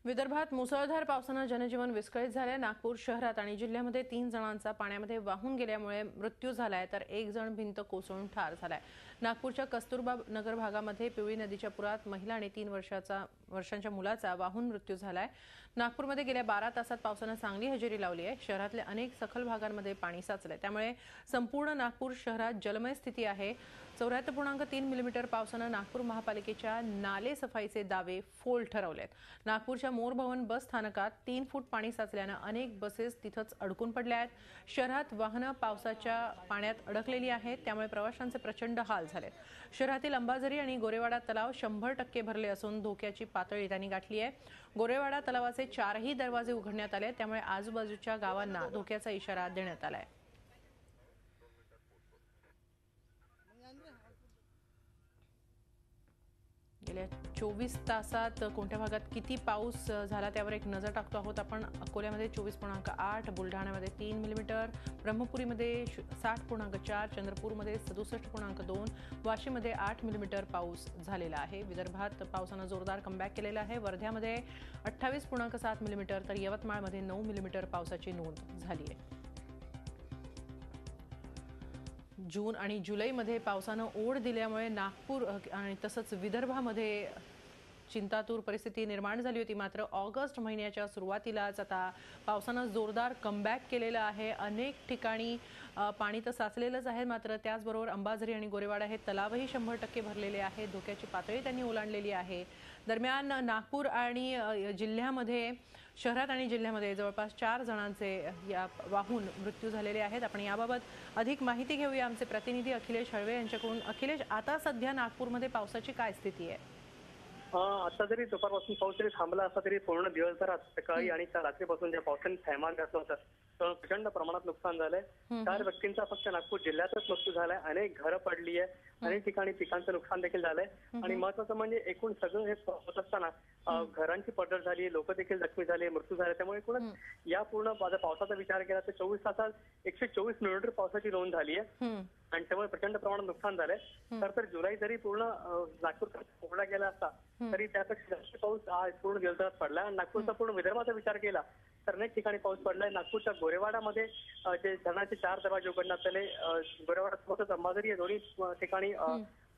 विदर्भात मुसळधार पावसाने जनजीवन विस्कळीत झाले। नागपूर शहरात आणि जिल्ह्यामध्ये 3 जणांचा पाण्यामध्ये वाहून गेल्यामुळे मृत्यू झालाय, तर एक जण भिंत कोसळून ठार झालाय। नागपूरच्या कस्तुरबा नगर भागामध्ये पिवळी नदीच्या पुरात महिला आणि 3 वर्षांच्या मुलाचा वाहून मृत्यू झालाय। नागपूरमध्ये गेल्या 12 तासात पावसाने चांगली हजेरी लावली आहे। शहरातल्या अनेक सखल भागांमध्ये पाणी साचले, त्यामुळे संपूर्ण नागपूर शहरात जलमय स्थिती आहे। 74.3 मिलीमीटर पावसाने नागपूर महापालिकेच्या नाले सफाईचे दावे फोल ठरवलेत। नागपूरच्या मोर भवन बस स्थानकात 3 फूट पाणी साचल्याने अनेक बसेस तिथंच अडकून पडल्या आहेत। शहरात वाहनं पावसाच्या पाण्यात अडकलेली आहेत, त्यामुळे प्रवाशांचे प्रचंड हाल झाले। शहरातील अंबाझरी आणि गोरेवाडा तलाव 100% भरले असून धोक्याची पातळी त्यांनी गाठली आहे। गोरेवाडा तलावाचे 4ही दरवाजे उघडण्यात आले, त्यामुळे आजूबाजूच्या गावांना धोक्याचा इशारा देण्यात आलाय। गेल्या 24 तासात कोणत्या भागात किती पाऊस झाला त्यावर एक नजर टाकतो आहोत आपण। अकोल्यामध्ये 24.8, बुलढाण्यामध्ये 3 मिलीमीटर, ब्रह्मपुरीमध्ये 60.4, चंद्रपूरमध्ये 67.2, वाशीमध्ये 8 मिलीमीटर पाऊस झालेला आहे। विदर्भात पावसाने जोरदार कमबॅक केलेला आहे। वर्ध्यामध्ये 28.7 मिलीमीटर, तर यवतमाळमध्ये 9 मिलीमीटर पावसाची नोंद झाली आहे। जून आणि जुलैमध्ये पावसाने ओढ दिल्यामुळे नागपूर आणि तसंच विदर्भामध्ये चिंतातूर परिस्थिती निर्माण झाली होती। मात्र ऑगस्ट महिन्याच्या सुरुवातीलाच आता पावसाने जोरदार कमबॅक केलेला आहे। अनेक ठिकाणी पाणी तर साचलेलंच आहे, मात्र त्याचबरोबर अंबाझरी आणि गोरेवाडा हे तलावही 100% भरलेले आहेत। धोक्याची पातळी त्यांनी ओलांडलेली आहे। दरम्यान नागपूर आणि जिल्ह्यामध्ये शहरात आणि जिल्ह्यामध्ये जवळपास 4 जणांचे या वाहून मृत्यू झालेले आहेत। आपण याबाबत अधिक माहिती घेऊया आमचे प्रतिनिधी अखिलेश हळवे यांच्याकडून। अखिलेश, आता सध्या नागपूरमध्ये पावसाची काय स्थिती आहे? आता जरी दुपारपासून पाऊस जरी थांबला असला तरी पूर्ण दिवसभरात सकाळी आणि रात्रीपासून ज्या पावसाने थैमान घातलं होतं तर प्रचंड प्रमाणात नुकसान झालंय। 4 व्यक्तींचा फक्त नागपूर जिल्ह्यातच मृत्यू झालाय। अनेक घरं पडली आहे, अनेक ठिकाणी पिकांचं नुकसान देखील झालंय। आणि महत्वाचं म्हणजे एकूण सगळं हे होत असताना घरांची पडझड झाली, लोक देखील जखमी झाले, मृत्यू झाले। त्यामुळे एकूणच या पूर्ण पावसाचा विचार केला तर 24 तासात 124 मिलीमीटर पावसाची नोंद झाली आहे आणि त्यामुळे प्रचंड प्रमाणात नुकसान झालंय। तर जुलै जरी पूर्ण नागपूर फोडला गेला असता तरी त्यापेक्षा जास्त पाऊस आज पूर्ण दिवसभरात पडला। नागपूरचा पूर्ण विदर्भाचा विचार केला तर अनेक ठिकाणी पाऊस पडलाय। नागपूरच्या गोरेवाडामध्ये जे धरणाचे 4 दरवाजे उघडण्यात आले, गोरेवाडासोबतच अंबाझरी या दोन्ही ठिकाणी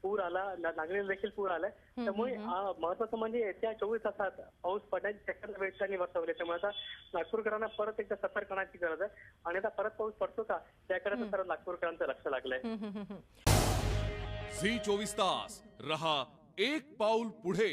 पूर आला, नागरीला देखील पूर आलाय। त्यामुळे महत्वाचं म्हणजे येत्या 24 तासात पाऊस पडण्याची शक्यता वेधशाळांनी वर्तवली। त्यामुळे आता नागपूरकरांना परत एकदा सतर्क राहण्याची गरज आहे आणि आता परत पाऊस पडतो का त्याकडे सर्व नागपूरकरांचं लक्ष लागलंय। झी 24 तास रहा एक पाऊल पुढे।